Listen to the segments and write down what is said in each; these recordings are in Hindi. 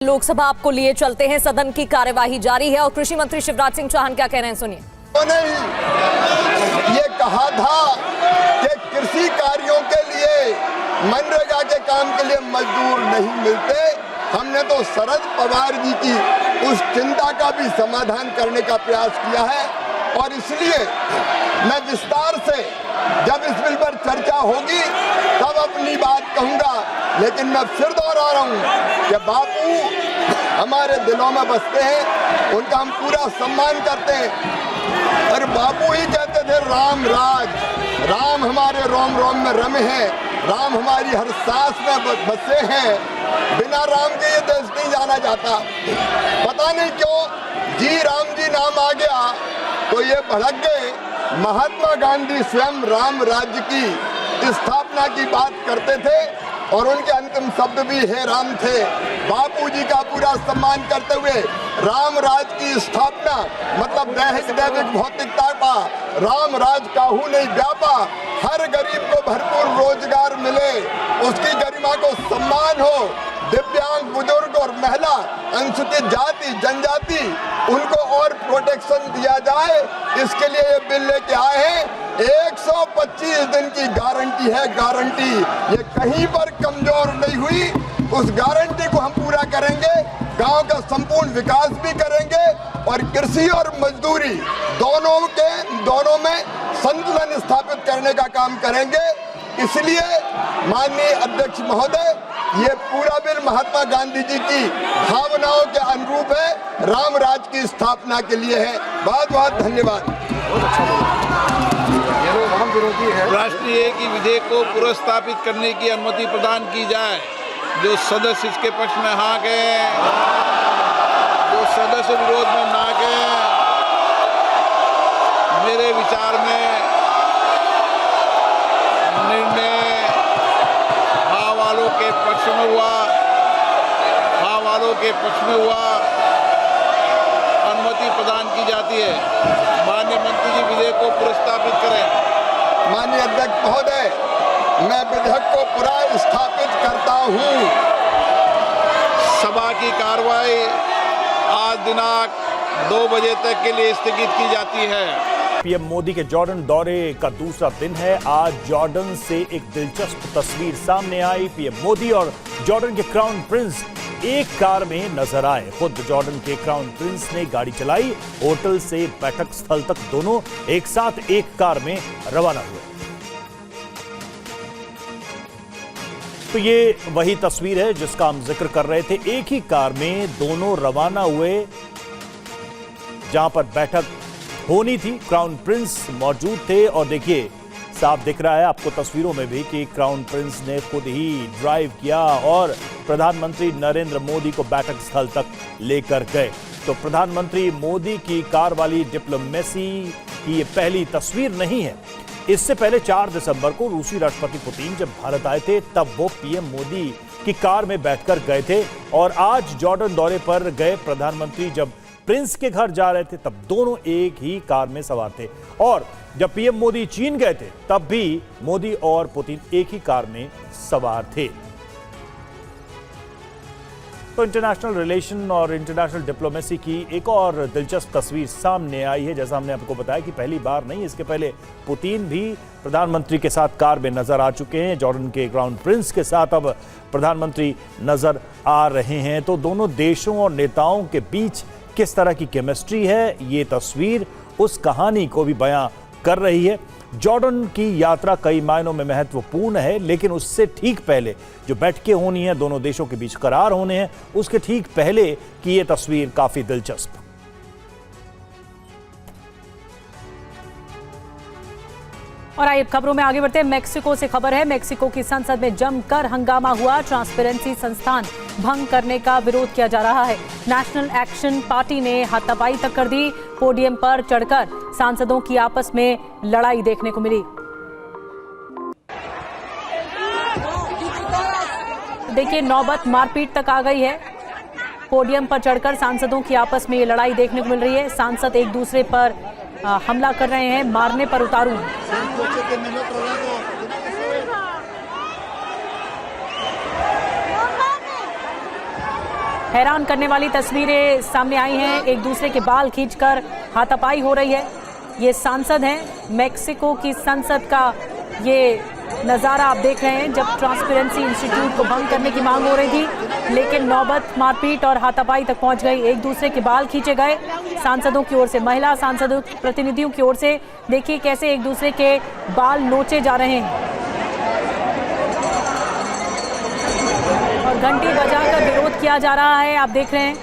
लोकसभा आपको लिए चलते हैं। सदन की कार्यवाही जारी है और कृषि मंत्री शिवराज सिंह चौहान क्या कह रहे हैं, सुनिए। उन्होंने ये कहा था कि कृषि कार्यों के लिए, मनरेगा के काम के लिए मजदूर नहीं मिलते। हमने तो शरद पवार जी की उस चिंता का भी समाधान करने का प्रयास किया है और इसलिए मैं विस्तार से जब इस बिल पर चर्चा होगी तब अपनी बात कहूंगा। लेकिन मैं फिर दोहरा रहा हूं कि बापू हमारे दिलों में बसते हैं, उनका हम पूरा सम्मान करते हैं। और बापू ही कहते थे राम राज, राम हमारे रोम रोम में रमे हैं, राम हमारी हर सांस में बसे हैं। बिना राम के ये देश नहीं जाना जाता। पता नहीं क्यों जी राम जी नाम आ गया तो ये भड़क गए। महात्मा गांधी स्वयं राम राज्य की स्थापना की बात करते थे और उनके अंतिम शब्द भी हे राम थे। बापूजी का पूरा सम्मान करते हुए राम राज की स्थापना मतलब दैहिक दैविक भौतिकता का राम राज काहू नहीं व्यापा। हर गरीब को भरपूर रोजगार मिले, उसकी गरिमा को सम्मान हो। दिव्यांग, बुजुर्ग और महिला, अनुसूचित जाति जनजाति उनको और प्रोटेक्शन दिया जाए, इसके लिए ये बिल लेके आए हैं। 125 दिन की गारंटी है, गारंटी ये कहीं पर कमजोर नहीं हुई। उस गारंटी को हम पूरा करेंगे, गांव का संपूर्ण विकास भी करेंगे और कृषि और मजदूरी दोनों में संतुलन स्थापित करने का काम करेंगे। इसलिए माननीय अध्यक्ष महोदय, ये पूरा बिल महात्मा गांधी जी की भावनाओं के अनुरूप है, राम राज की स्थापना के लिए है। बहुत बहुत धन्यवाद। राष्ट्रीय एक ही विधेयक को पुनर्स्थापित करने की अनुमति प्रदान की जाए। जो सदस्य इसके पक्ष में हाँ कहें, जो सदस्य विरोध में ना कहें। मेरे विचार में निर्णय हाँ वालों के पक्ष में हुआ, हाँ वालों के पक्ष में हुआ। अनुमति प्रदान की जाती है। माननीय मंत्री जी विधेयक को पुनर्स्थापित करें। माननीय अध्यक्ष महोदय, मैं विधेयक को पुनर्स्थापित करता हूँ। सभा की कार्रवाई आज दिनांक 2 बजे तक के लिए स्थगित की जाती है। पीएम मोदी के जॉर्डन दौरे का दूसरा दिन है। आज जॉर्डन से एक दिलचस्प तस्वीर सामने आई। पीएम मोदी और जॉर्डन के क्राउन प्रिंस एक कार में नजर आए। खुद जॉर्डन के क्राउन प्रिंस ने गाड़ी चलाई। होटल से बैठक स्थल तक दोनों एक साथ एक कार में रवाना हुए। तो ये वही तस्वीर है जिसका हम जिक्र कर रहे थे। एक ही कार में दोनों रवाना हुए। जहां पर बैठक होनी थी, क्राउन प्रिंस मौजूद थे और देखिए साफ दिख रहा है आपको तस्वीरों में भी कि क्राउन प्रिंस ने खुद ही ड्राइव किया और प्रधानमंत्री नरेंद्र मोदी को बैठक स्थल तक लेकर गए। तो प्रधानमंत्री मोदी की कार वाली डिप्लोमेसी की ये पहली तस्वीर नहीं है। इससे पहले 4 दिसंबर को रूसी राष्ट्रपति पुतिन जब भारत आए थे तब वो पीएम मोदी की कार में बैठकर गए थे और आज जॉर्डन दौरे पर गए प्रधानमंत्री जब प्रिंस के घर जा रहे थे तब दोनों एक ही कार में सवार थे और जब पीएम मोदी चीन गए थे तब भी मोदी और पुतिन एक ही कार में सवार थे। तो इंटरनेशनल रिलेशन और इंटरनेशनल डिप्लोमेसी की एक और दिलचस्प तस्वीर सामने आई है। जैसा हमने आपको बताया कि पहली बार नहीं, इसके पहले पुतिन भी प्रधानमंत्री के साथ कार में नजर आ चुके हैं। जॉर्डन के क्राउन प्रिंस के साथ अब प्रधानमंत्री नजर आ रहे हैं। तो दोनों देशों और नेताओं के बीच किस तरह की केमिस्ट्री है, ये तस्वीर उस कहानी को भी बयां कर रही है। जॉर्डन की यात्रा कई मायनों में महत्वपूर्ण है, लेकिन उससे ठीक पहले जो बैठकें होनी है, दोनों देशों के बीच करार होने हैं, उसके ठीक पहले की ये तस्वीर काफी दिलचस्प। और आइए खबरों में आगे बढ़ते हैं। मेक्सिको से खबर है। मेक्सिको की संसद में जमकर हंगामा हुआ। ट्रांसपेरेंसी संस्थान भंग करने का विरोध किया जा रहा है। नेशनल एक्शन पार्टी ने हाथापाई तक कर दी। पोडियम पर चढ़कर सांसदों की आपस में लड़ाई देखने को मिली। देखिए नौबत मारपीट तक आ गई है। पोडियम पर चढ़कर सांसदों की आपस में ये लड़ाई देखने को मिल रही है। सांसद एक दूसरे पर हमला कर रहे हैं, मारने पर उतारू हैं। हैरान करने वाली तस्वीरें सामने आई हैं। एक दूसरे के बाल खींचकर हाथापाई हो रही है। ये सांसद हैं, मैक्सिको की संसद का ये नज़ारा आप देख रहे हैं, जब ट्रांसपेरेंसी इंस्टीट्यूट को भंग करने की मांग हो रही थी, लेकिन नौबत मारपीट और हाथापाई तक पहुंच गई। एक दूसरे के बाल खींचे गए सांसदों की ओर से, महिला सांसदों प्रतिनिधियों की ओर से। देखिए कैसे एक दूसरे के बाल नोचे जा रहे हैं और घंटी बजाकर विरोध किया जा रहा है। आप देख रहे हैं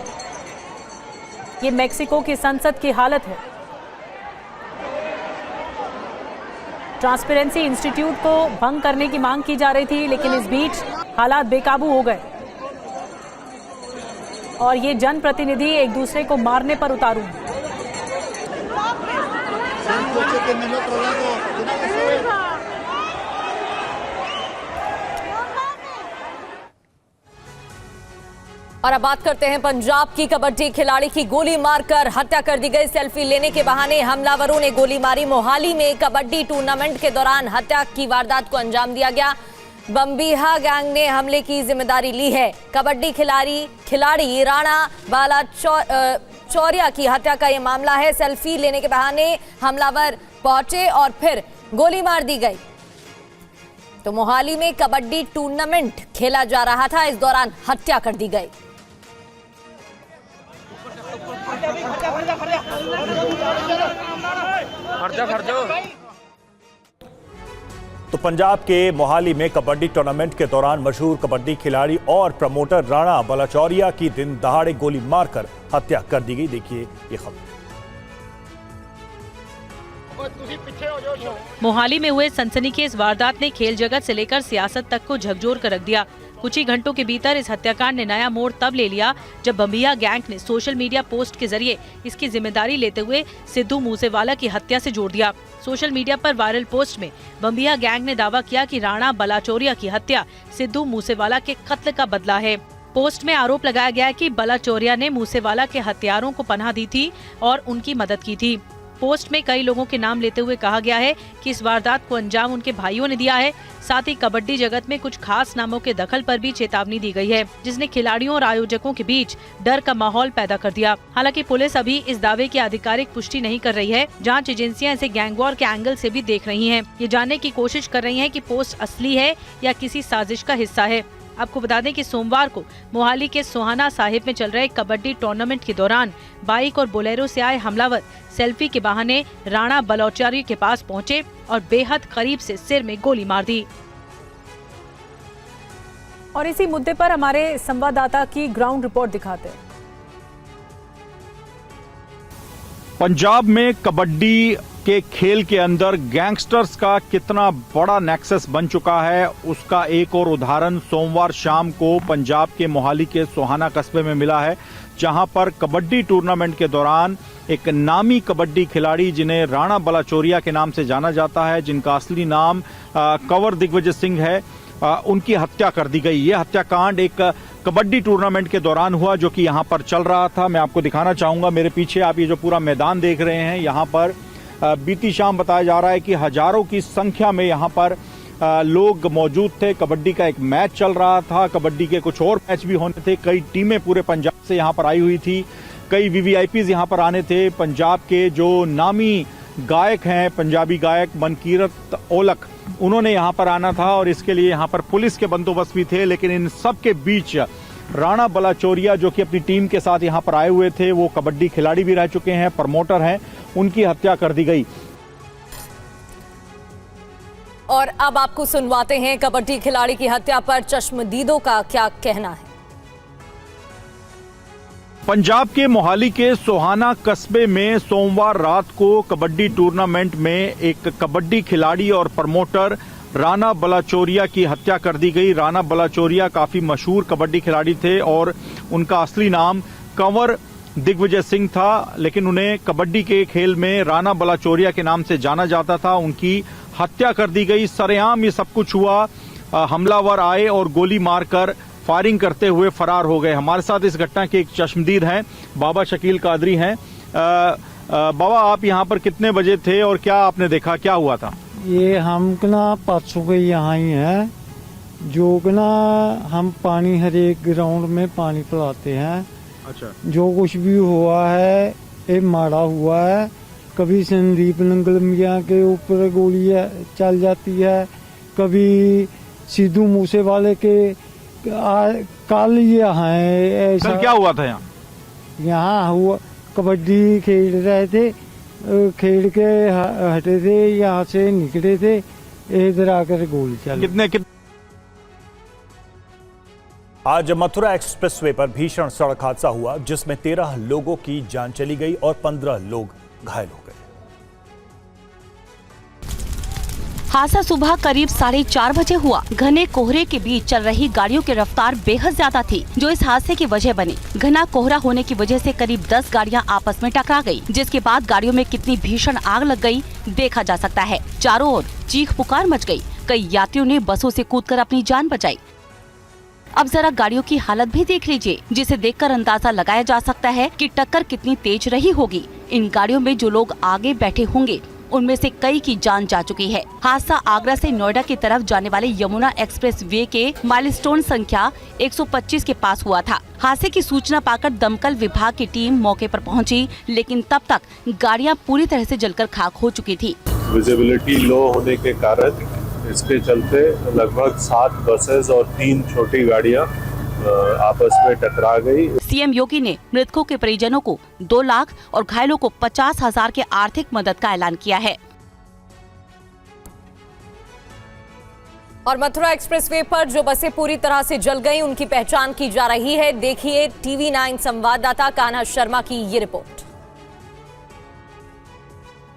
ये मैक्सिको की संसद की हालत है। ट्रांसपेरेंसी इंस्टीट्यूट को भंग करने की मांग की जा रही थी, लेकिन इस बीच हालात बेकाबू हो गए और ये जनप्रतिनिधि एक दूसरे को मारने पर उतारू हैं। और अब बात करते हैं पंजाब की। कबड्डी खिलाड़ी की गोली मारकर हत्या कर दी गई। सेल्फी लेने के बहाने हमलावरों ने गोली मारी। मोहाली में कबड्डी टूर्नामेंट के दौरान हत्या की वारदात को अंजाम दिया गया। बम्बीहा गैंग ने हमले की जिम्मेदारी ली है। कबड्डी खिलाड़ी राणा बालाचौरिया की हत्या का यह मामला है। सेल्फी लेने के बहाने हमलावर पहुंचे और फिर गोली मार दी गई। तो मोहाली में कबड्डी टूर्नामेंट खेला जा रहा था, इस दौरान हत्या कर दी गई। तो पंजाब के मोहाली में कबड्डी टूर्नामेंट के दौरान मशहूर कबड्डी खिलाड़ी और प्रमोटर राणा बालाचौरिया की दिन दहाड़े गोली मारकर हत्या कर दी गई। देखिए ये खबर। मोहाली में हुए सनसनीखेज वारदात ने खेल जगत से लेकर सियासत तक को झकझोर कर रख दिया। कुछ ही घंटों के भीतर इस हत्याकांड ने नया मोड़ तब ले लिया जब बम्बिया गैंग ने सोशल मीडिया पोस्ट के जरिए इसकी जिम्मेदारी लेते हुए सिद्धू मूसेवाला की हत्या से जोड़ दिया। सोशल मीडिया पर वायरल पोस्ट में बम्बिया गैंग ने दावा किया कि राणा बालाचौरिया की हत्या सिद्धू मूसेवाला के कत्ल का बदला है। पोस्ट में आरोप लगाया गया कि बालाचौरिया ने मूसेवाला के हत्यारों को पनाह दी थी और उनकी मदद की थी। पोस्ट में कई लोगों के नाम लेते हुए कहा गया है कि इस वारदात को अंजाम उनके भाइयों ने दिया है। साथ ही कबड्डी जगत में कुछ खास नामों के दखल पर भी चेतावनी दी गई है, जिसने खिलाड़ियों और आयोजकों के बीच डर का माहौल पैदा कर दिया। हालांकि पुलिस अभी इस दावे की आधिकारिक पुष्टि नहीं कर रही है। जांच एजेंसियां इसे गैंगवॉर के एंगल से भी देख रही हैं। ये जानने की कोशिश कर रही हैं कि पोस्ट असली है या किसी साजिश का हिस्सा है। आपको बता दें कि सोमवार को मोहाली के सोहाना साहिब में चल रहे कबड्डी टूर्नामेंट के दौरान बाइक और बोलेरो से आए हमलावर सेल्फी के बहाने राणा बालाचौरिया के पास पहुंचे और बेहद करीब से सिर में गोली मार दी। और इसी मुद्दे पर हमारे संवाददाता की ग्राउंड रिपोर्ट दिखाते हैं। पंजाब में कबड्डी के खेल के अंदर गैंगस्टर्स का कितना बड़ा नेक्सस बन चुका है, उसका एक और उदाहरण सोमवार शाम को पंजाब के मोहाली के सोहाना कस्बे में मिला है, जहां पर कबड्डी टूर्नामेंट के दौरान एक नामी कबड्डी खिलाड़ी जिन्हें राणा बालाचौरिया के नाम से जाना जाता है, जिनका असली नाम कंवर दिग्विजय सिंह है, उनकी हत्या कर दी गई। ये हत्याकांड एक कबड्डी टूर्नामेंट के दौरान हुआ जो कि यहाँ पर चल रहा था। मैं आपको दिखाना चाहूंगा, मेरे पीछे आप ये जो पूरा मैदान देख रहे हैं, यहाँ पर बीती शाम बताया जा रहा है कि हजारों की संख्या में यहाँ पर लोग मौजूद थे। कबड्डी का एक मैच चल रहा था, कबड्डी के कुछ और मैच भी होने थे। कई टीमें पूरे पंजाब से यहाँ पर आई हुई थी, कई वीवीआईपीज यहाँ पर आने थे। पंजाब के जो नामी गायक हैं, पंजाबी गायक मनकीरत औलख, उन्होंने यहाँ पर आना था और इसके लिए यहाँ पर पुलिस के बंदोबस्त भी थे। लेकिन इन सब के बीच राणा बालाचौरिया जो कि अपनी टीम के साथ यहाँ पर आए हुए थे, वो कबड्डी खिलाड़ी भी रह चुके हैं, प्रमोटर हैं, उनकी हत्या कर दी गई। और अब आपको सुनवाते हैं कबड्डी खिलाड़ी की हत्या पर चश्मदीदों का क्या कहना है। पंजाब के मोहाली के सोहाना कस्बे में सोमवार रात को कबड्डी टूर्नामेंट में एक कबड्डी खिलाड़ी और प्रमोटर राणा बालाचौरिया की हत्या कर दी गई। राणा बालाचौरिया काफी मशहूर कबड्डी खिलाड़ी थे और उनका असली नाम कंवर दिग्विजय सिंह था, लेकिन उन्हें कबड्डी के खेल में राणा बालाचौरिया के नाम से जाना जाता था। उनकी हत्या कर दी गई। सरेआम ये सब कुछ हुआ। हमलावर आए और गोली मारकर फायरिंग करते हुए फरार हो गए। हमारे साथ इस घटना के एक चश्मदीद हैं, बाबा शकील कादरी हैं। बाबा, आप यहाँ पर कितने बजे थे और क्या आपने देखा, क्या हुआ था? ये हम ना परसों के यहाँ ही है जो कि ना हम पानी हर एक ग्राउंड में पानी पिलाते हैं। अच्छा, जो कुछ भी हुआ है ये मारा हुआ है। कभी संदीप नंगल मियाँ के ऊपर गोली चल जाती है, कभी सिद्धू मूसे वाले के कल यहाँ ऐसा कल क्या हुआ था यहाँ? यहाँ हुआ कबड्डी खेल रहे थे, खेल के हटे थे, यहाँ से निकले थे, इधर आकर गोली चली। कितने आज मथुरा एक्सप्रेसवे पर भीषण सड़क हादसा हुआ जिसमें 13 लोगों की जान चली गई और 15 लोग घायल हो गए। हादसा सुबह करीब 4:30 बजे हुआ। घने कोहरे के बीच चल रही गाड़ियों की रफ्तार बेहद ज्यादा थी, जो इस हादसे की वजह बनी। घना कोहरा होने की वजह से करीब 10 गाड़ियां आपस में टकरा गई, जिसके बाद गाड़ियों में कितनी भीषण आग लग गई देखा जा सकता है। चारों ओर चीख पुकार मच गई। कई यात्रियों ने बसों से कूदकर अपनी जान बचाई। अब जरा गाड़ियों की हालत भी देख लीजिए, जिसे देखकर अंदाजा लगाया जा सकता है कि टक्कर कितनी तेज रही होगी। इन गाड़ियों में जो लोग आगे बैठे होंगे उनमें से कई की जान जा चुकी है। हादसा आगरा से नोएडा की तरफ जाने वाले यमुना एक्सप्रेस वे के माइलस्टोन संख्या 125 के पास हुआ था। हादसे की सूचना पाकर दमकल विभाग की टीम मौके पर पहुंची, लेकिन तब तक गाड़ियां पूरी तरह से जलकर खाक हो चुकी थी। विजिबिलिटी लो होने के कारण इसके चलते लगभग 7 बसेस और 3 छोटी गाड़ियां आपस में टकरा गई। सीएम योगी ने मृतकों के परिजनों को 2 लाख और घायलों को 50,000 के आर्थिक मदद का ऐलान किया है। और मथुरा एक्सप्रेसवे पर जो बसें पूरी तरह से जल गईं, उनकी पहचान की जा रही है। देखिए टीवी 9 संवाददाता कान्हा शर्मा की ये रिपोर्ट।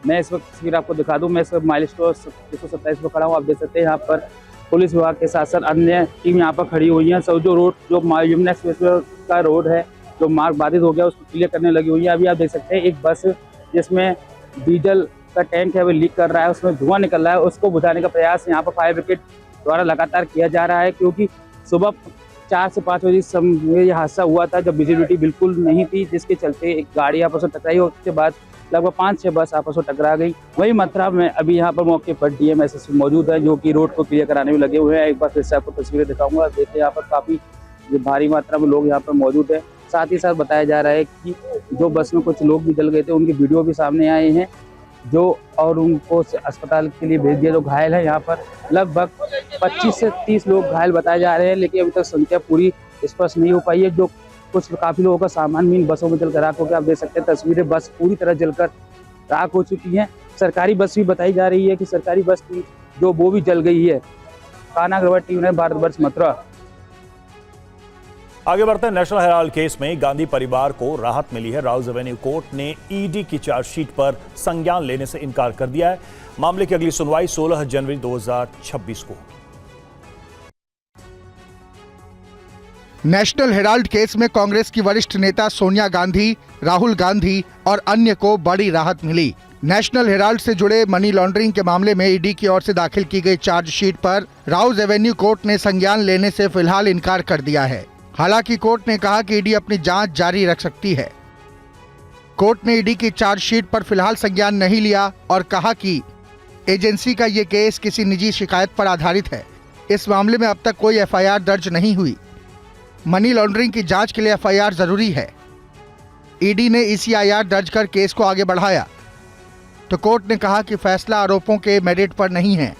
मैं इस वक्त तस्वीर आपको दिखा दूं। मैं इस वक्त माइलस्टोन 127 पर खड़ा हूं। आप देख सकते हैं यहाँ पर पुलिस विभाग के साथ साथ अन्य टीम यहाँ पर खड़ी हुई है। सब जो रोड जो यमुना एक्सप्रेसवे का रोड है, जो मार्ग बाधित हो गया, उसको क्लियर करने लगी हुई है। अभी आप देख सकते हैं एक बस जिसमें डीजल का टैंक है वो लीक कर रहा है, उसमें धुआं निकल रहा है, उसको बुझाने का प्रयास यहाँ पर फायर ब्रिगेड द्वारा लगातार किया जा रहा है। क्योंकि सुबह 4 से 5 बजे समय यह हादसा हुआ था, जब विजिबिलिटी बिल्कुल नहीं थी, जिसके चलते एक गाड़ी आपस में टकराई। उसके बाद लगभग 5-6 बस आपस में टकरा गई। वही मथुरा में अभी यहाँ पर मौके पर डीएम एसएसपी मौजूद है, जो कि रोड को क्लियर कराने में लगे हुए हैं। एक बार फिर से आपको तस्वीरें दिखाऊंगा। देखिए यहाँ पर काफी भारी मात्रा में लोग यहाँ पर मौजूद है। साथ ही साथ बताया जा रहा है कि जो बस में कुछ लोग भी जल गए थे, उनकी वीडियो भी सामने आए हैं, जो और उनको अस्पताल के लिए भेज दिया। जो घायल है यहाँ पर लगभग 25 से 30 लोग घायल बताए जा रहे हैं, लेकिन अभी तक संख्या पूरी स्पष्ट नहीं हो पाई है। जो कुछ काफी लोगों का सामान भी इन बसों में जलकर राख हो गया। आप देख सकते हैं तस्वीरें, बस पूरी तरह जलकर राख हो चुकी हैं। सरकारी बस भी बताई जा रही है कि सरकारी बस की जो वो भी जल गई है। कान्हा अग्रवाल, टीवी 9 भारतवर्ष, मथुरा। आगे बढ़ते हैं। नेशनल हेराल्ड केस में गांधी परिवार को राहत मिली है। राउज एवेन्यू कोर्ट ने ईडी की चार्जशीट पर संज्ञान लेने से इनकार कर दिया है। मामले की अगली सुनवाई 16 जनवरी 2026 को। नेशनल हेराल्ड केस में कांग्रेस की वरिष्ठ नेता सोनिया गांधी, राहुल गांधी और अन्य को बड़ी राहत मिली। नेशनल हेराल्ड से जुड़े मनी लॉन्ड्रिंग के मामले में ईडी की ओर से दाखिल की गई चार्जशीट पर राउज एवेन्यू कोर्ट ने संज्ञान लेने से फिलहाल इनकार कर दिया है। हालांकि कोर्ट ने कहा कि ईडी अपनी जांच जारी रख सकती है। कोर्ट ने ईडी की चार्जशीट पर फिलहाल संज्ञान नहीं लिया और कहा कि एजेंसी का ये केस किसी निजी शिकायत पर आधारित है। इस मामले में अब तक कोई एफआईआर दर्ज नहीं हुई। मनी लॉन्ड्रिंग की जांच के लिए एफआईआर जरूरी है। ईडी ने ईसीआईआर दर्ज कर केस को आगे बढ़ाया तो कोर्ट ने कहा कि फैसला आरोपों के मेरिट पर नहीं है,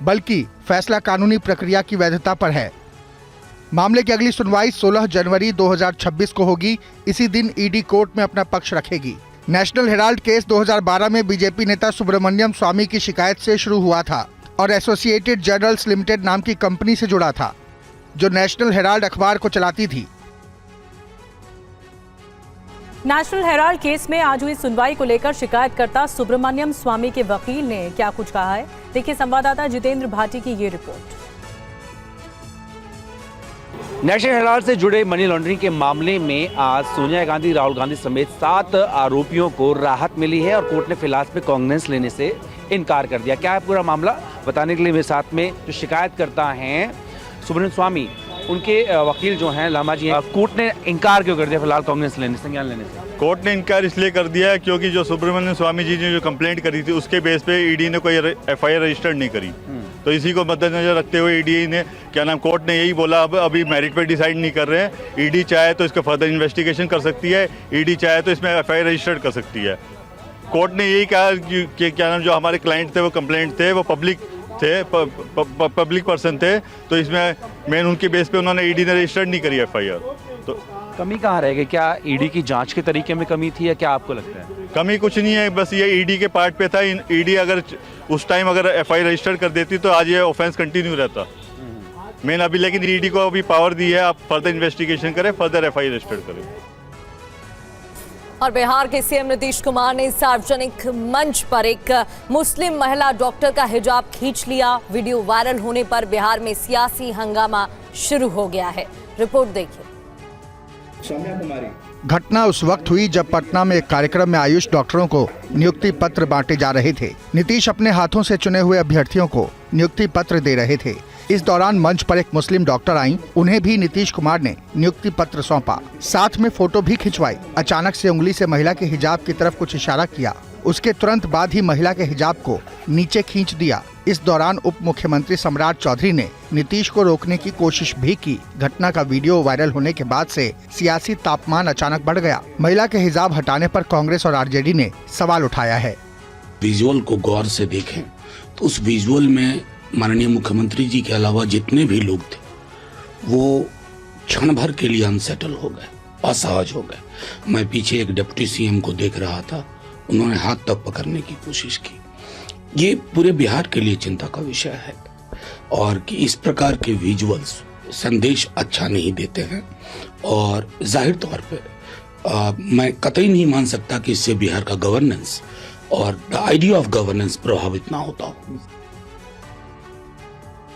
बल्कि फैसला कानूनी प्रक्रिया की वैधता पर है। मामले की अगली सुनवाई 16 जनवरी 2026 को होगी। इसी दिन ईडी कोर्ट में अपना पक्ष रखेगी। नेशनल हेराल्ड केस 2012 में बीजेपी नेता सुब्रमण्यम स्वामी की शिकायत से शुरू हुआ था और एसोसिएटेड जर्नल्स लिमिटेड नाम की कंपनी से जुड़ा था, जो नेशनल हेराल्ड अखबार को चलाती थी। नेशनल हेराल्ड केस में आज हुई सुनवाई को लेकर शिकायतकर्ता सुब्रमण्यम स्वामी के वकील ने क्या कुछ कहा है, देखिए संवाददाता जितेंद्र भाटी की ये रिपोर्ट। नेशनल हेराल्ड से जुड़े मनी लॉन्ड्रिंग के मामले में आज सोनिया गांधी, राहुल गांधी समेत 7 आरोपियों को राहत मिली है और कोर्ट ने फिलहाल में कॉग्निजेंस लेने से इनकार कर दिया। क्या है पूरा मामला, बताने के लिए मेरे साथ में जो शिकायतकर्ता हैं सुब्रमण्यम स्वामी, उनके वकील जो हैं लामा जी हैं। कोर्ट ने इनकार क्यों कर दिया फिलहाल कॉग्निजेंस लेने, संज्ञान लेने से? कोर्ट ने इनकार इसलिए कर दिया है क्योंकि जो सुब्रमण्यम स्वामी जी ने जो कंप्लेंट करी थी उसके बेस पे ईडी ने कोई एफआईआर रजिस्टर्ड नहीं करी। तो इसी को मद्देनजर रखते हुए ईडी ने क्या नाम कोर्ट ने यही बोला, अब अभी मेरिट पे डिसाइड नहीं कर रहे हैं। ईडी चाहे तो इसका फर्दर इन्वेस्टिगेशन कर सकती है, ईडी चाहे तो इसमें एफआईआर रजिस्टर्ड कर सकती है। कोर्ट ने यही कहा कि क्या नाम जो हमारे क्लाइंट थे वो कंप्लेंट थे, वो पब्लिक थे, पब्लिक पर्सन थे, तो इसमें मेन उनके बेस पे उन्होंने ईडी ने रजिस्टर्ड नहीं करी एफआईआर। तो कमी कहाँ रह गई? क्या ईडी की जांच के तरीके में कमी थी या क्या आपको लगता है? कमी कुछ नहीं है, बस ये ईडी के पार्ट पे था। ईडी अगर उस टाइम अगर एफआईआर रजिस्टर कर देती तो आज ये ऑफेंस कंटिन्यू रहता मेन अभी, लेकिन ईडी को अभी पावर दी है, आप फर्दर इन्वेस्टिगेशन करें, फर्दर एफआईआर रजिस्टर करें। और बिहार के सीएम नीतीश कुमार ने सार्वजनिक मंच पर एक मुस्लिम महिला डॉक्टर का हिजाब खींच लिया। वीडियो वायरल होने पर बिहार में सियासी हंगामा शुरू हो गया है। रिपोर्ट देखिए। घटना उस वक्त हुई जब पटना में एक कार्यक्रम में आयुष डॉक्टरों को नियुक्ति पत्र बांटे जा रहे थे। नीतीश अपने हाथों से चुने हुए अभ्यर्थियों को नियुक्ति पत्र दे रहे थे। इस दौरान मंच पर एक मुस्लिम डॉक्टर आईं, उन्हें भी नीतीश कुमार ने नियुक्ति पत्र सौंपा, साथ में फोटो भी खिंचवाई। अचानक से उंगली से महिला के हिजाब की तरफ कुछ इशारा किया। उसके तुरंत बाद ही महिला के हिजाब को नीचे खींच दिया। इस दौरान उप मुख्यमंत्री सम्राट चौधरी ने नीतीश को रोकने की कोशिश भी की। घटना का वीडियो वायरल होने के बाद से सियासी तापमान अचानक बढ़ गया। महिला के हिजाब हटाने पर कांग्रेस और आरजेडी ने सवाल उठाया है। विजुअल को गौर से देखें तो उस विजुअल में माननीय मुख्यमंत्री जी के अलावा जितने भी लोग थे वो क्षण भर के लिए अनसेटल हो गए, असहज हो गए। मैं पीछे एक डिप्टी सीएम को देख रहा था, उन्होंने हाथ तक पकड़ने की कोशिश की। ये पूरे बिहार के लिए चिंता का विषय है और कि इस प्रकार के विजुअल्स संदेश अच्छा नहीं देते हैं और जाहिर तौर पे मैं कतई नहीं मान सकता कि इससे बिहार का गवर्नेंस और द आइडिया ऑफ गवर्नेंस प्रभावित ना होता हो।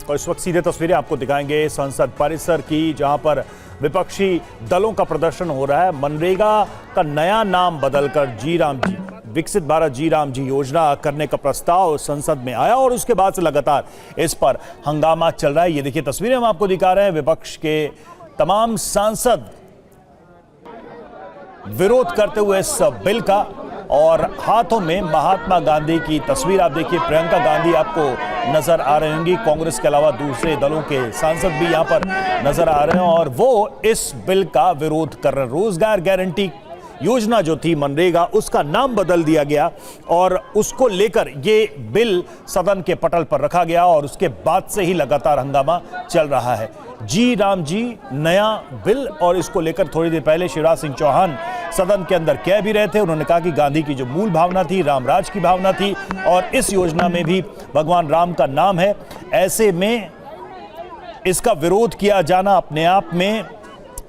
और इस वक्त सीधे तस्वीरें आपको दिखाएंगे संसद परिसर की, जहां पर विपक्षी दलों का प्रदर्शन हो रहा है। मनरेगा का नया नाम बदलकर जी राम जी, विकसित भारत जी राम जी योजना करने का प्रस्ताव संसद में आया और उसके बाद से लगातार इस पर हंगामा चल रहा है। ये देखिए तस्वीरें हम आपको दिखा रहे हैं। विपक्ष के तमाम सांसद विरोध करते हुए इस बिल का और हाथों में महात्मा गांधी की तस्वीर आप देखिए। प्रियंका गांधी आपको नजर आ रही होंगी, कांग्रेस के अलावा दूसरे दलों के सांसद भी यहां पर नजर आ रहे हैं और वो इस बिल का विरोध कर रहे हैं। रोजगार गारंटी योजना जो थी मनरेगा, उसका नाम बदल दिया गया और उसको लेकर ये बिल सदन के पटल पर रखा गया और उसके बाद से ही लगातार हंगामा चल रहा है। जी राम जी नया बिल, और इसको लेकर थोड़ी देर पहले शिवराज सिंह चौहान सदन के अंदर कह भी रहे थे। उन्होंने कहा कि गांधी की जो मूल भावना थी, रामराज की भावना थी और इस योजना में भी भगवान राम का नाम है। ऐसे में इसका विरोध किया जाना अपने आप में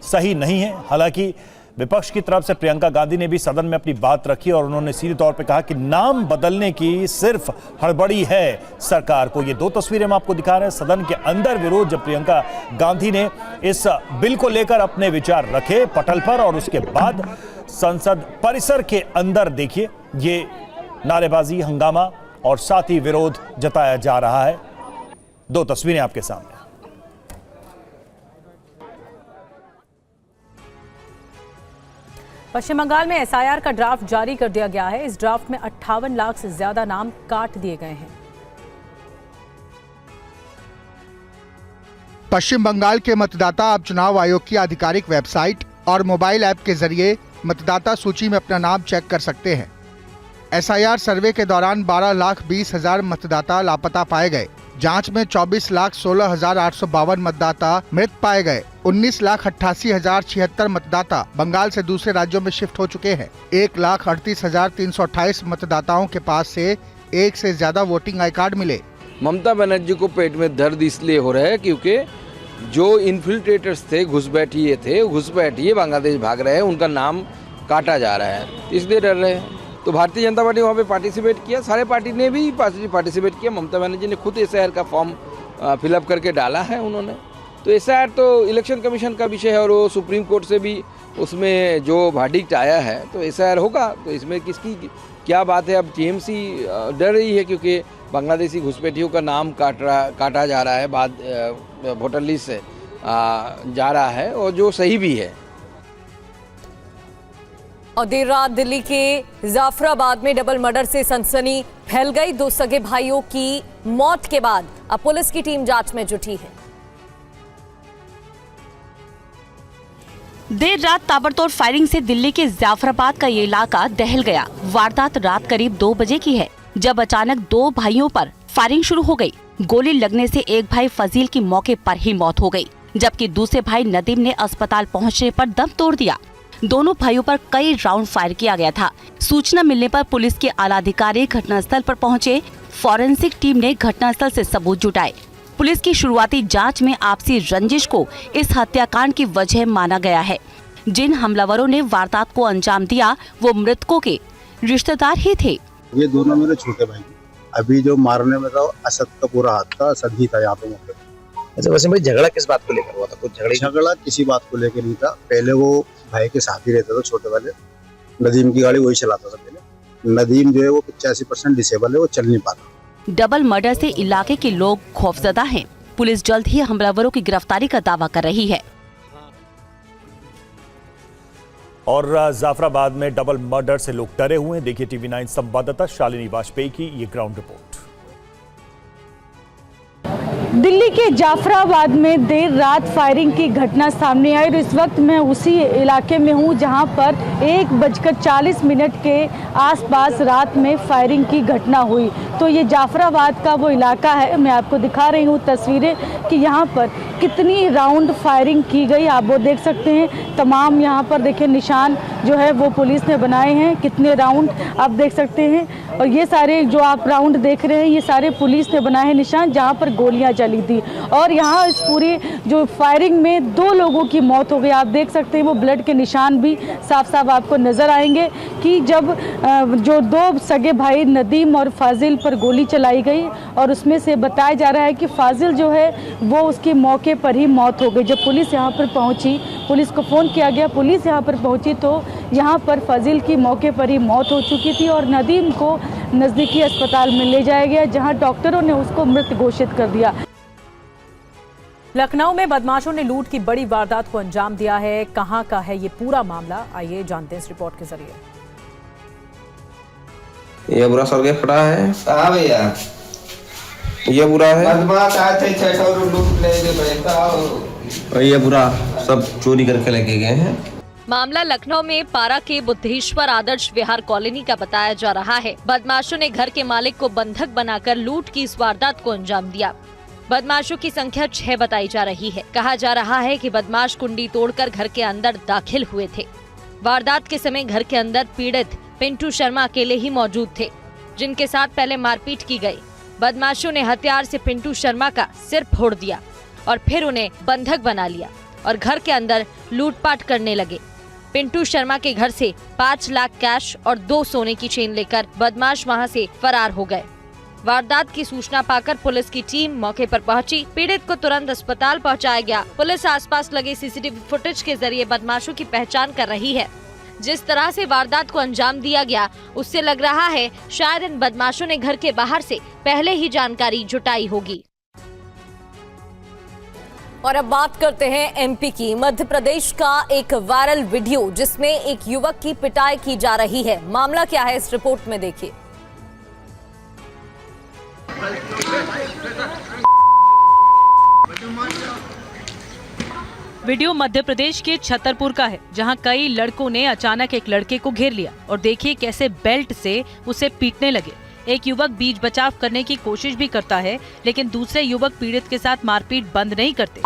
सही नहीं है। हालांकि विपक्ष की तरफ से प्रियंका गांधी ने भी सदन में अपनी बात रखी और उन्होंने सीधे तौर पे कहा कि नाम बदलने की सिर्फ हड़बड़ी है सरकार को। ये दो तस्वीरें हम आपको दिखा रहे हैं। सदन के अंदर विरोध जब प्रियंका गांधी ने इस बिल को लेकर अपने विचार रखे पटल पर और उसके बाद संसद परिसर के अंदर देखिए ये नारेबाजी, हंगामा और साथ ही विरोध जताया जा रहा है। दो तस्वीरें आपके सामने। पश्चिम बंगाल में एसआईआर का ड्राफ्ट जारी कर दिया गया है। इस ड्राफ्ट में 58 लाख से ज्यादा नाम काट दिए गए हैं। पश्चिम बंगाल के मतदाता अब चुनाव आयोग की आधिकारिक वेबसाइट और मोबाइल ऐप के जरिए मतदाता सूची में अपना नाम चेक कर सकते हैं। एसआईआर सर्वे के दौरान 12,20,000 मतदाता लापता पाए गए। जांच में 24,16,852 मतदाता मृत पाए गए। 19,88,076 मतदाता बंगाल से दूसरे राज्यों में शिफ्ट हो चुके हैं। 1,38,328 मतदाताओं के पास से एक से ज्यादा वोटिंग आई कार्ड मिले। ममता बनर्जी को पेट में दर्द इसलिए हो रहा है क्योंकि जो इन्फिल्ट्रेटर्स थे, घुसपैठिए थे, घुसपैठिए बांग्लादेश भाग रहे हैं, उनका नाम काटा जा रहा है, इसलिए डर रहे हैं। तो भारतीय जनता पार्टी वहाँ पे पार्टिसिपेट किया, सारे पार्टी ने भी पार्टिसिपेट किया। ममता बनर्जी ने खुद एसआईआर का फॉर्म फिलअप करके डाला है उन्होंने। तो एसआईआर तो इलेक्शन कमीशन का विषय है और वो सुप्रीम कोर्ट से भी उसमें जो वर्डिक्ट आया है तो एसआईआर होगा। तो इसमें किसकी क्या बात है। अब टीएमसी डर रही है क्योंकि बांग्लादेशी घुसपैठियों का नाम काटा जा रहा है, बाद वोटर लिस्ट से जा रहा है और जो सही भी है। और देर रात दिल्ली के जाफराबाद में डबल मर्डर से सनसनी फैल गई। दो सगे भाइयों की मौत के बाद अब पुलिस की टीम जांच में जुटी है। देर रात ताबड़तोड़ फायरिंग से दिल्ली के जाफराबाद का ये इलाका दहल गया। वारदात रात करीब 2 बजे की है, जब अचानक 2 भाइयों पर फायरिंग शुरू हो गई। गोली लगने से एक भाई फजील की मौके पर ही मौत हो गई, जबकि दूसरे भाई नदीम ने अस्पताल पहुंचने पर दम तोड़ दिया। दोनों भाइयों पर कई राउंड फायर किया गया था। सूचना मिलने पर पुलिस के आला अधिकारी घटनास्थल पर पहुंचे। फॉरेंसिक टीम ने घटनास्थल से सबूत जुटाए। पुलिस की शुरुआती जांच में आपसी रंजिश को इस हत्याकांड की वजह माना गया है। जिन हमलावरों ने वारदात को अंजाम दिया वो मृतकों के रिश्तेदार ही थे। ये दोनों मेरे छोटे भाई। अभी जो मारने में था असद का पूरा हाथ था, असद ही था यहाँ पे मौके पे। अच्छा वैसे भाई झगड़ा किस बात को लेकर हुआ था? कुछ झगड़ा किसी बात को लेकर नहीं था। पहले वो भाई के साथ ही रहता था, छोटे वाले नदीम की गाड़ी वही चलाता था पहले। नदीम जो है वो 85% डिसेबल है, वो चल नहीं पाता। डबल मर्डर से इलाके के लोग खौफजदा हैं। पुलिस जल्द ही हमलावरों की गिरफ्तारी का दावा कर रही है। और जाफराबाद में डबल मर्डर से लोग डरे हुए हैं। देखिए टीवी 9 संवाददाता शालिनी वाजपेयी की ये ग्राउंड रिपोर्ट। दिल्ली के जाफराबाद में देर रात फायरिंग की घटना सामने आई और इस वक्त मैं उसी इलाके में हूं जहां पर 1:40 के आसपास रात में फायरिंग की घटना हुई। तो ये जाफराबाद का वो इलाका है। मैं आपको दिखा रही हूं तस्वीरें कि यहां पर कितनी राउंड फायरिंग की गई, आप वो देख सकते हैं। तमाम यहां पर देखिए निशान जो है वो पुलिस ने बनाए हैं, कितने राउंड आप देख सकते हैं। और ये सारे जो आप राउंड देख रहे हैं ये सारे पुलिस ने बनाए हैं निशान जहां पर गोलियां चली थी। और यहाँ इस पूरी जो फायरिंग में 2 लोगों की मौत हो गई। आप देख सकते हैं वो ब्लड के निशान भी साफ साफ आपको नजर आएंगे कि जब जो 2 सगे भाई नदीम और फाजिल पर गोली चलाई गई और उसमें से बताया जा रहा है कि फाजिल जो है वो उसकी मौके पर ही मौत हो गई। जब पुलिस यहाँ पर पहुँची, पुलिस को फ़ोन किया गया, पुलिस यहाँ पर पहुँची तो यहाँ पर फाजिल की मौके पर ही मौत हो चुकी थी और नदीम को नज़दीकी अस्पताल में ले जाया गया जहाँ डॉक्टरों ने उसको मृत घोषित कर दिया। लखनऊ में बदमाशों ने लूट की बड़ी वारदात को अंजाम दिया है। कहां का है ये पूरा मामला, आइए जानते हैं इस रिपोर्ट के जरिए। ये बुरा स्वर्गीय पड़ा है। हाँ भैया ये बुरा है। बदमाश आए थे 600 लूट ले गए और ये बुरा सब चोरी करके लेके गए हैं। मामला लखनऊ में पारा के बुद्धेश्वर आदर्श विहार कॉलोनी का बताया जा रहा है। बदमाशों ने घर के मालिक को बंधक बनाकर लूट की इस वारदात को अंजाम दिया। बदमाशों की संख्या 6 बताई जा रही है। कहा जा रहा है कि बदमाश कुंडी तोड़कर घर के अंदर दाखिल हुए थे। वारदात के समय घर के अंदर पीड़ित पिंटू शर्मा अकेले ही मौजूद थे, जिनके साथ पहले मारपीट की गई। बदमाशों ने हथियार से पिंटू शर्मा का सिर फोड़ दिया और फिर उन्हें बंधक बना लिया और घर के अंदर लूटपाट करने लगे। पिंटू शर्मा के घर से 5 लाख कैश और 2 सोने की चेन लेकर बदमाश वहां से फरार हो गए। वारदात की सूचना पाकर पुलिस की टीम मौके पर पहुंची। पीड़ित को तुरंत अस्पताल पहुंचाया गया। पुलिस आसपास लगे सीसीटीवी फुटेज के जरिए बदमाशों की पहचान कर रही है। जिस तरह से वारदात को अंजाम दिया गया उससे लग रहा है शायद इन बदमाशों ने घर के बाहर से पहले ही जानकारी जुटाई होगी। और अब बात करते हैं एमपी की। मध्य प्रदेश का एक वायरल वीडियो जिसमें एक युवक की पिटाई की जा रही है। मामला क्या है इस रिपोर्ट में देखिए। वीडियो मध्य प्रदेश के छतरपुर का है, जहां कई लड़कों ने अचानक एक लड़के को घेर लिया और देखिए कैसे बेल्ट से उसे पीटने लगे। एक युवक बीच बचाव करने की कोशिश भी करता है, लेकिन दूसरे युवक पीड़ित के साथ मारपीट बंद नहीं करते।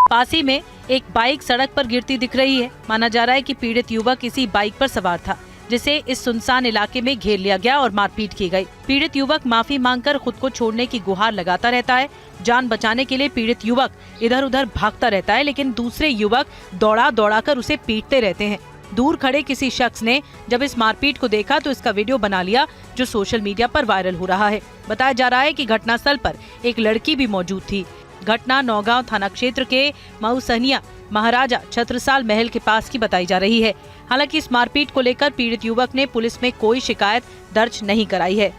पास ही में एक बाइक सड़क पर गिरती दिख रही है। माना जा रहा है कि पीड़ित युवक इसी बाइक पर सवार था, जिसे इस सुनसान इलाके में घेर लिया गया और मारपीट की गई। पीड़ित युवक माफी मांगकर खुद को छोड़ने की गुहार लगाता रहता है। जान बचाने के लिए पीड़ित युवक इधर उधर भागता रहता है, लेकिन दूसरे युवक दौड़ा कर उसे पीटते रहते हैं। दूर खड़े किसी शख्स ने जब इस मारपीट को देखा तो इसका वीडियो बना लिया, जो सोशल मीडिया पर वायरल हो रहा है। बताया जा रहा है कि घटनास्थल पर एक लड़की भी मौजूद थी। घटना नौगांव थाना क्षेत्र के मऊसहनिया महाराजा छत्रसाल महल के पास की बताई जा रही है। हालांकि इस मारपीट को लेकर पीड़ित युवक ने पुलिस में कोई शिकायत दर्ज नहीं कराई है।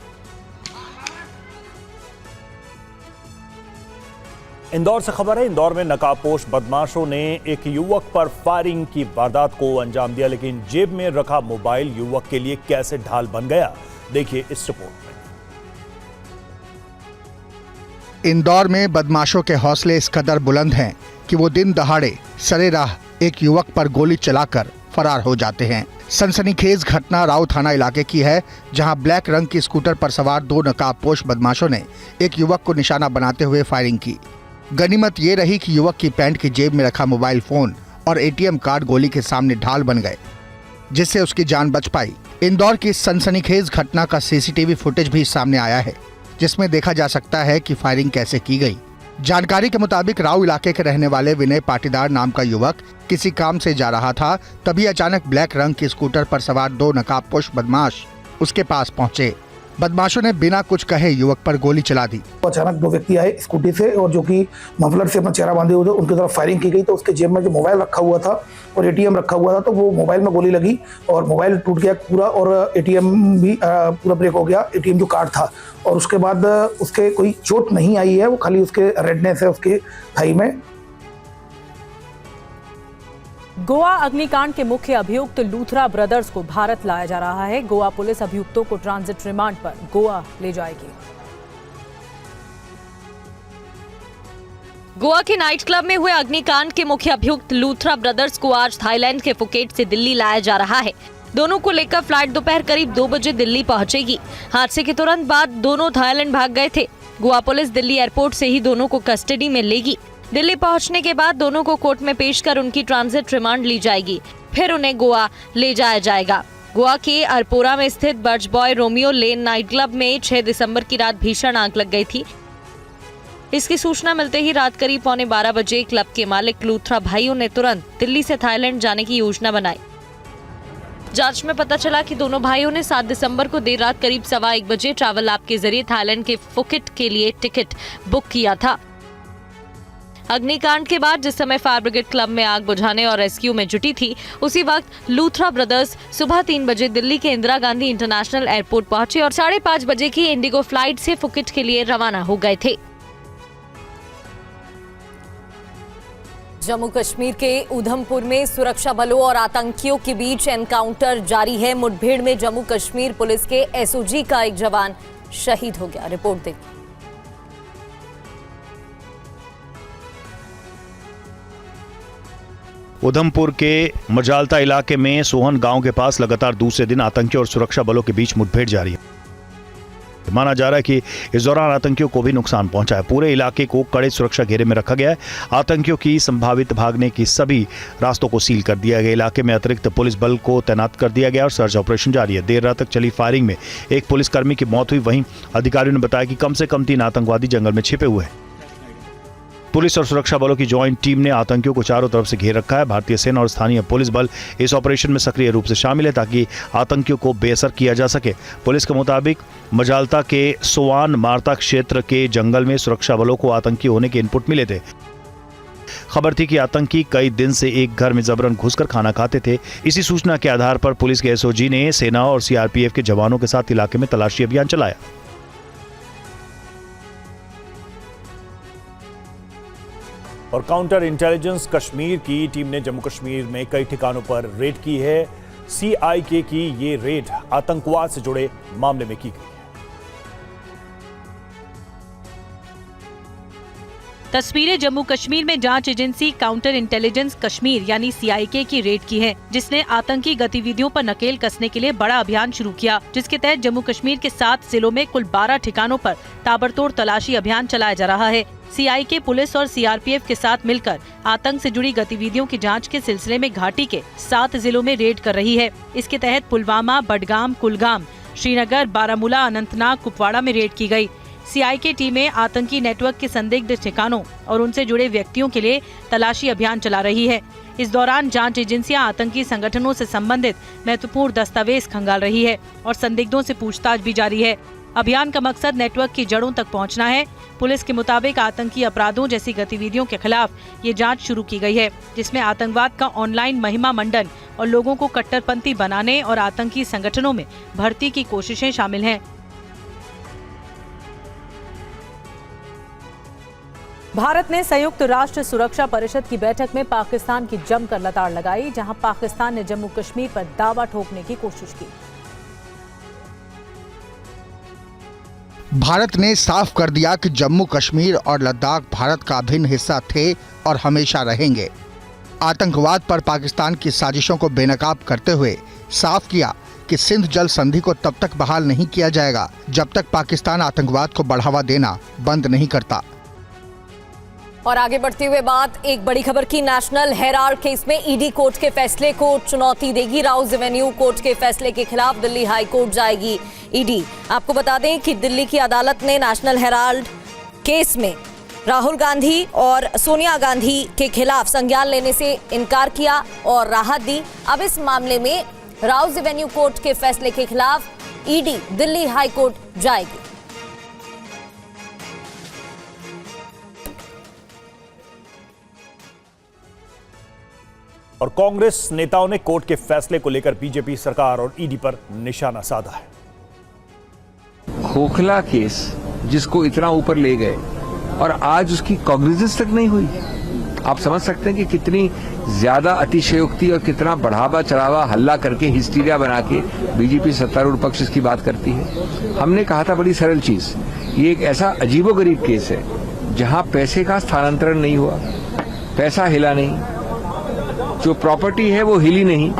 इंदौर से खबर है। इंदौर में नकाबपोश बदमाशों ने एक युवक पर फायरिंग की वारदात को अंजाम दिया, लेकिन जेब में रखा मोबाइल युवक के लिए कैसे ढाल बन गया, देखिए इस रिपोर्ट में। इंदौर में बदमाशों के हौसले इस कदर बुलंद हैं कि वो दिन दहाड़े सरेराह एक युवक पर गोली चलाकर फरार हो जाते हैं। सनसनीखेज घटना राव थाना इलाके की है, जहां ब्लैक रंग की स्कूटर पर सवार 2 नकाबपोश बदमाशों ने एक युवक को निशाना बनाते हुए फायरिंग की। गनीमत ये रही कि युवक की पैंट की जेब में रखा मोबाइल फोन और एटीएम कार्ड गोली के सामने ढाल बन गए, जिससे उसकी जान बच पाई। इंदौर की सनसनीखेज घटना का सीसीटीवी फुटेज भी सामने आया है, जिसमें देखा जा सकता है कि फायरिंग कैसे की गई। जानकारी के मुताबिक राव इलाके के रहने वाले विनय पाटीदार नाम का युवक किसी काम से जा रहा था, तभी अचानक ब्लैक रंग की स्कूटर पर सवार 2 नकाबपोश बदमाश उसके पास पहुंचे। बदमाशों ने बिना कुछ कहे युवक पर गोली चला दी। अचानक 2 व्यक्ति आए स्कूटी से और जो कि मफलर से अपना चेहरा बांधे हुए थे, उनकी तरफ फायरिंग की गई। तो उसके जेब में जो मोबाइल रखा हुआ था और एटीएम रखा हुआ था, तो वो मोबाइल में गोली लगी और मोबाइल टूट गया पूरा और एटीएम भी पूरा ब्रेक हो गया, एटीएम जो कार्ड था। और उसके बाद उसके कोई चोट नहीं आई है, वो खाली उसके रेडनेस है उसके थाई में। गोवा अग्निकांड के मुख्य अभियुक्त लूथरा ब्रदर्स को भारत लाया जा रहा है। गोवा पुलिस अभियुक्तों को ट्रांजिट रिमांड पर गोवा ले जाएगी। गोवा के नाइट क्लब में हुए अग्निकांड के मुख्य अभियुक्त लूथरा ब्रदर्स को आज थाईलैंड के फुकेट से दिल्ली लाया जा रहा है। दोनों को लेकर फ्लाइट दोपहर करीब 2 बजे दिल्ली पहुंचेगी। हादसे के तुरंत बाद दोनों थाईलैंड भाग गए थे। गोवा पुलिस दिल्ली एयरपोर्ट से ही दोनों को कस्टडी में लेगी। दिल्ली पहुंचने के बाद दोनों को कोर्ट में पेश कर उनकी ट्रांजिट रिमांड ली जाएगी, फिर उन्हें गोवा ले जाया जाएगा। गोवा के अरपोरा में स्थित birch boy Romeo Lane night club में 6 दिसंबर की रात भीषण आग लग गई थी। इसकी सूचना मिलते ही रात करीब 11:15 बजे क्लब के मालिक लूथरा भाइयों ने तुरंत दिल्ली से थाईलैंड जाने की योजना बनाई। जांच में पता चला कि दोनों भाइयों ने 7 दिसंबर को देर रात करीब 1:15 बजे ट्रैवल ऐप के जरिए थाईलैंड के फुकेट के लिए टिकट बुक किया था। अग्निकांड के बाद जिस समय फायर ब्रिगेड क्लब में आग बुझाने और रेस्क्यू में जुटी थी, उसी वक्त लूथरा ब्रदर्स सुबह 3 बजे दिल्ली के इंदिरा गांधी इंटरनेशनल एयरपोर्ट पहुंचे और 5:30 बजे की इंडिगो फ्लाइट से फुकेट के लिए रवाना हो गए थे। जम्मू कश्मीर के उधमपुर में सुरक्षा बलों और आतंकियों के बीच एनकाउंटर जारी है। मुठभेड़ में जम्मू कश्मीर पुलिस के एसओजी का एक जवान शहीद हो गया। रिपोर्ट देखिए। उधमपुर के मजालता इलाके में सोहन गांव के पास लगातार दूसरे दिन आतंकियों और सुरक्षा बलों के बीच मुठभेड़ जारी है। माना जा रहा है कि इस दौरान आतंकियों को भी नुकसान पहुंचा है। पूरे इलाके को कड़े सुरक्षा घेरे में रखा गया है। आतंकियों की संभावित भागने की सभी रास्तों को सील कर दिया गया। इलाके में अतिरिक्त पुलिस बल को तैनात कर दिया गया और सर्च ऑपरेशन जारी है। देर रात तक चली फायरिंग में एक पुलिसकर्मी की मौत हुई। वहीं अधिकारियों ने बताया कि कम से कम 3 आतंकवादी जंगल में छिपे हुए हैं। पुलिस और सुरक्षा बलों की ज्वाइंट टीम ने आतंकियों को चारों तरफ से घेर रखा है। भारतीय सेना और स्थानीय पुलिस बल इस ऑपरेशन में सक्रिय रूप से शामिल है ताकि आतंकियों को बेअसर किया जा सके। पुलिस के मुताबिक मजालता के सोवान मार्ता क्षेत्र के जंगल में सुरक्षा बलों को आतंकी होने के इनपुट मिले थे। खबर थी कि आतंकी कई दिन से एक घर में जबरन घुसकर खाना खाते थे। इसी सूचना के आधार पर पुलिस के एसओजी ने सेना और सीआरपीएफ के जवानों के साथ इलाके में तलाशी अभियान चलाया। और काउंटर इंटेलिजेंस कश्मीर की टीम ने जम्मू कश्मीर में कई ठिकानों पर रेड की है। सीआईके की ये रेड आतंकवाद से जुड़े मामले में की गई है। तस्वीरें जम्मू कश्मीर में जांच एजेंसी काउंटर इंटेलिजेंस कश्मीर यानी सीआईके की रेड की है, जिसने आतंकी गतिविधियों पर नकेल कसने के लिए बड़ा अभियान शुरू किया, जिसके तहत जम्मू कश्मीर के 7 जिलों में कुल 12 ठिकानों पर ताबड़तोड़ तलाशी अभियान चलाया जा रहा है। सीआईके पुलिस और सीआरपीएफ के साथ मिलकर आतंक से जुड़ी गतिविधियों की जांच के सिलसिले में घाटी के 7 जिलों में रेड कर रही है। इसके तहत पुलवामा, बडगाम, कुलगाम, श्रीनगर, बारामूला, अनंतनाग, कुपवाड़ा में रेड की गई। सीआईके टीमें आतंकी नेटवर्क के संदिग्ध ठिकानों और उनसे जुड़े व्यक्तियों के लिए तलाशी अभियान चला रही है। इस दौरान जांच एजेंसियां आतंकी संगठनों से संबंधित महत्वपूर्ण दस्तावेज खंगाल रही है और संदिग्धों से पूछताछ भी जारी है। अभियान का मकसद नेटवर्क की जड़ों तक पहुंचना है। पुलिस के मुताबिक आतंकी अपराधों जैसी गतिविधियों के खिलाफ ये जांच शुरू की गई है, जिसमें आतंकवाद का ऑनलाइन महिमा मंडन और लोगों को कट्टरपंथी बनाने और आतंकी संगठनों में भर्ती की कोशिशें शामिल हैं। भारत ने संयुक्त राष्ट्र सुरक्षा परिषद की बैठक में पाकिस्तान की जमकर लताड़ लगाई, जहां पाकिस्तान ने जम्मू कश्मीर पर दावा ठोकने की कोशिश की। भारत ने साफ कर दिया कि जम्मू कश्मीर और लद्दाख भारत का अभिन्न हिस्सा थे और हमेशा रहेंगे। आतंकवाद पर पाकिस्तान की साजिशों को बेनकाब करते हुए साफ किया कि सिंध जल संधि को तब तक बहाल नहीं किया जाएगा जब तक पाकिस्तान आतंकवाद को बढ़ावा देना बंद नहीं करता। और आगे बढ़ते हुए बात एक बड़ी खबर की। नेशनल हेराल्ड केस में ईडी कोर्ट के फैसले को चुनौती देगी। राउज एवेन्यू कोर्ट के फैसले के खिलाफ दिल्ली हाई कोर्ट जाएगी ईडी। आपको बता दें कि दिल्ली की अदालत ने नेशनल हेराल्ड केस में राहुल गांधी और सोनिया गांधी के खिलाफ संज्ञान लेने से इनकार किया और राहत दी। अब इस मामले में राउज एवेन्यू कोर्ट के फैसले के खिलाफ ईडी दिल्ली हाई कोर्ट जाएगी। और कांग्रेस नेताओं ने कोर्ट के फैसले को लेकर बीजेपी सरकार और ईडी पर निशाना साधा है। खोखला केस जिसको इतना ऊपर ले गए और आज उसकी कॉग्निजेंस तक नहीं हुई। आप समझ सकते हैं कि कितनी ज्यादा अतिशयोक्ति और कितना बढ़ावा चढ़ावा हल्ला करके हिस्टीरिया बना के बीजेपी सत्तारूढ़ पक्ष इसकी बात करती है। हमने कहा था बड़ी सरल चीज, ये एक ऐसा अजीबोगरीब केस है जहां पैसे का स्थानांतरण नहीं हुआ, पैसा हिला नहीं, जो प्रॉपर्टी है वो हिली नहीं,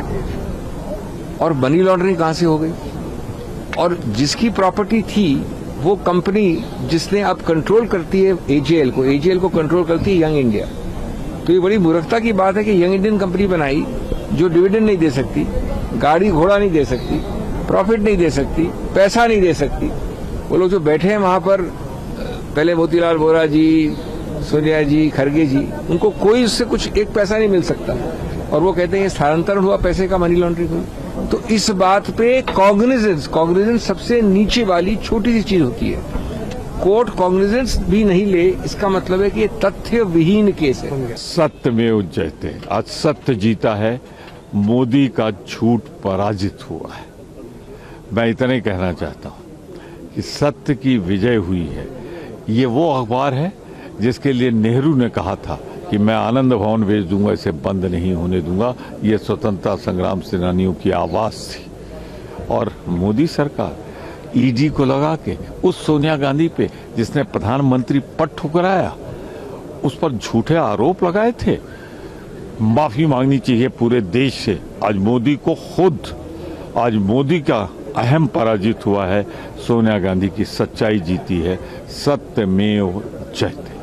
और मनी लॉन्ड्रिंग कहां से हो गई। और जिसकी प्रॉपर्टी थी वो कंपनी जिसने अब कंट्रोल करती है एजेएल को कंट्रोल करती है यंग इंडिया। तो ये बड़ी मूर्खता की बात है कि यंग इंडियन कंपनी बनाई जो डिविडेंड नहीं दे सकती, गाड़ी घोड़ा नहीं दे सकती, प्रॉफिट नहीं दे सकती, पैसा नहीं दे सकती। वो लोग जो बैठे हैं वहां पर, पहले मोतीलाल वोरा जी, सोनिया जी, खड़गे जी, उनको कोई उससे कुछ एक पैसा नहीं मिल सकता और वो कहते हैं स्थानांतरण हुआ पैसे का, मनी लॉन्ड्रिंग हुई। तो इस बात पे कॉग्निजेंस सबसे नीचे वाली छोटी सी चीज होती है। कोर्ट कॉग्निजेंस भी नहीं ले, इसका मतलब है कि ये तथ्य विहीन केस है। सत्यमेव जयते, आज सत्य जीता है, मोदी का झूठ पराजित हुआ है। मैं इतना ही कहना चाहता हूं कि सत्य की विजय हुई है। ये वो अखबार है जिसके लिए नेहरू ने कहा था कि मैं आनंद भवन भेज दूंगा, इसे बंद नहीं होने दूंगा। ये स्वतंत्रता संग्राम सेनानियों की आवाज थी। और मोदी सरकार ईडी को लगा के उस सोनिया गांधी पे जिसने प्रधानमंत्री पद ठुकराया, उस पर झूठे आरोप लगाए थे, माफी मांगनी चाहिए पूरे देश से। आज मोदी का अहम पराजित हुआ है, सोनिया गांधी की सच्चाई जीती है। सत्यमेव जयते।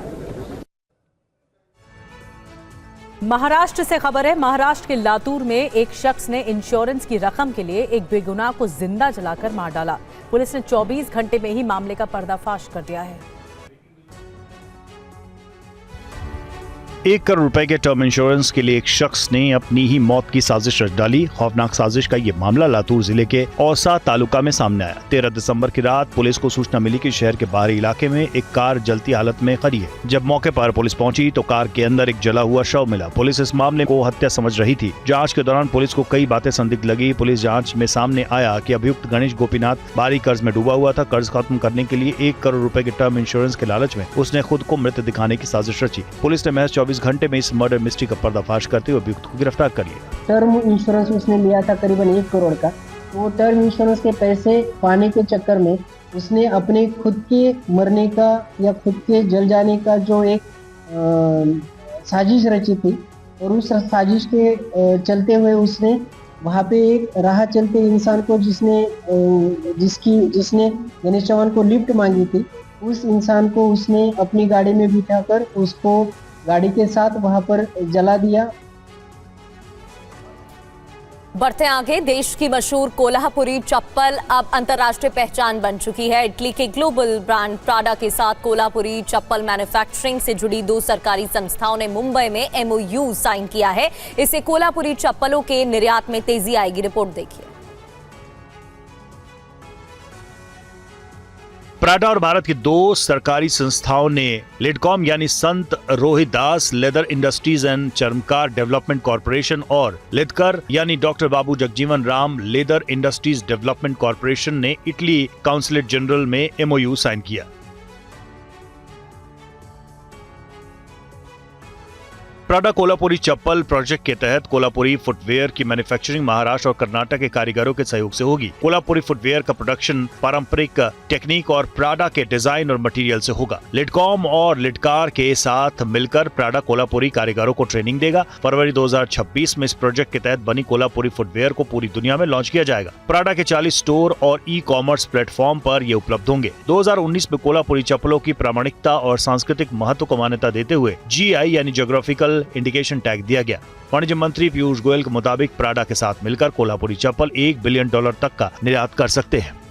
महाराष्ट्र से खबर है। महाराष्ट्र के लातूर में एक शख्स ने इंश्योरेंस की रकम के लिए एक बेगुनाह को जिंदा जलाकर मार डाला। पुलिस ने 24 घंटे में ही मामले का पर्दाफाश कर दिया है। 1 करोड़ रुपए के टर्म इंश्योरेंस के लिए एक शख्स ने अपनी ही मौत की साजिश रच डाली। खौफनाक साजिश का ये मामला लातूर जिले के औसा तालुका में सामने आया। 13 दिसंबर की रात पुलिस को सूचना मिली कि शहर के बाहरी इलाके में एक कार जलती हालत में खड़ी है। जब मौके पर पुलिस पहुंची तो कार के अंदर एक जला हुआ शव मिला। पुलिस इस मामले को हत्या समझ रही थी। जांच के दौरान पुलिस को कई बातें संदिग्ध लगी। पुलिस जांच में सामने आया कि अभियुक्त गणेश गोपीनाथ भारी कर्ज में डूबा हुआ था। कर्ज खत्म करने के लिए 1 करोड़ रुपए के टर्म इंश्योरेंस के लालच में उसने खुद को मृत दिखाने की साजिश रची। पुलिस ने महज 24 घंटे में इस मर्डर मिस्ट्री का पर्दाफाश करते हुए अभियुक्त को गिरफ्तार कर लिया। टर्म इंश्योरेंस उसने लिया था करीबन 1 करोड़ का। वो टर्म इंश्योरेंस के पैसे पाने के चक्कर में उसने अपने खुद के मरने का या खुद के जल जाने का जो एक साजिश रची थी, और उस साजिश के चलते हुए उसने वहाँ पे एक राह चलते इंसान को जिसने गणेश चौहान को लिफ्ट मांगी थी, उस इंसान को उसने अपनी गाड़ी में बिठाकर उसको गाड़ी के साथ वहां पर जला दिया। बढ़ते आगे, देश की मशहूर कोल्हापुरी चप्पल अब अंतर्राष्ट्रीय पहचान बन चुकी है। इटली के ग्लोबल ब्रांड प्राडा के साथ कोल्हापुरी चप्पल मैन्युफैक्चरिंग से जुड़ी 2 सरकारी संस्थाओं ने मुंबई में MOU साइन किया है। इससे कोल्हापुरी चप्पलों के निर्यात में तेजी आएगी। रिपोर्ट देखिए। प्राडा और भारत की 2 सरकारी संस्थाओं ने लिडकॉम यानी Sant Rohidas leather industries and Charmakar development corporation और लिदकर यानी doctor Babu Jagjivan Ram leather industries development corporation ने इटली काउंसिलेट जनरल में MOU साइन किया। प्राडा कोल्हापुरी चप्पल प्रोजेक्ट के तहत कोल्हापुरी फुटवेयर की मैन्युफैक्चरिंग महाराष्ट्र और कर्नाटक के कारीगरों के सहयोग से होगी। कोल्हापुरी फुटवेयर का प्रोडक्शन पारंपरिक टेक्निक और प्राडा के डिजाइन और मटेरियल से होगा। लिडकॉम और लिडकार के साथ मिलकर प्राडा कोल्हापुरी कारीगरों को ट्रेनिंग देगा। फरवरी 2026 में इस प्रोजेक्ट के तहत बनी कोल्हापुरी फुटवेयर को पूरी दुनिया में लॉन्च किया जाएगा। प्राडा के 40 स्टोर और ई-कॉमर्स प्लेटफॉर्म पर ये उपलब्ध होंगे। 2019 में कोल्हापुरी चप्पलों की प्रामाणिकता और सांस्कृतिक महत्व को मान्यता देते हुए GI यानी ज्योग्राफिकल इंडिकेशन टैग दिया गया। वाणिज्य मंत्री पीयूष गोयल के मुताबिक प्राडा के साथ मिलकर कोल्हापुरी चप्पल $1 बिलियन तक का निर्यात कर सकते हैं।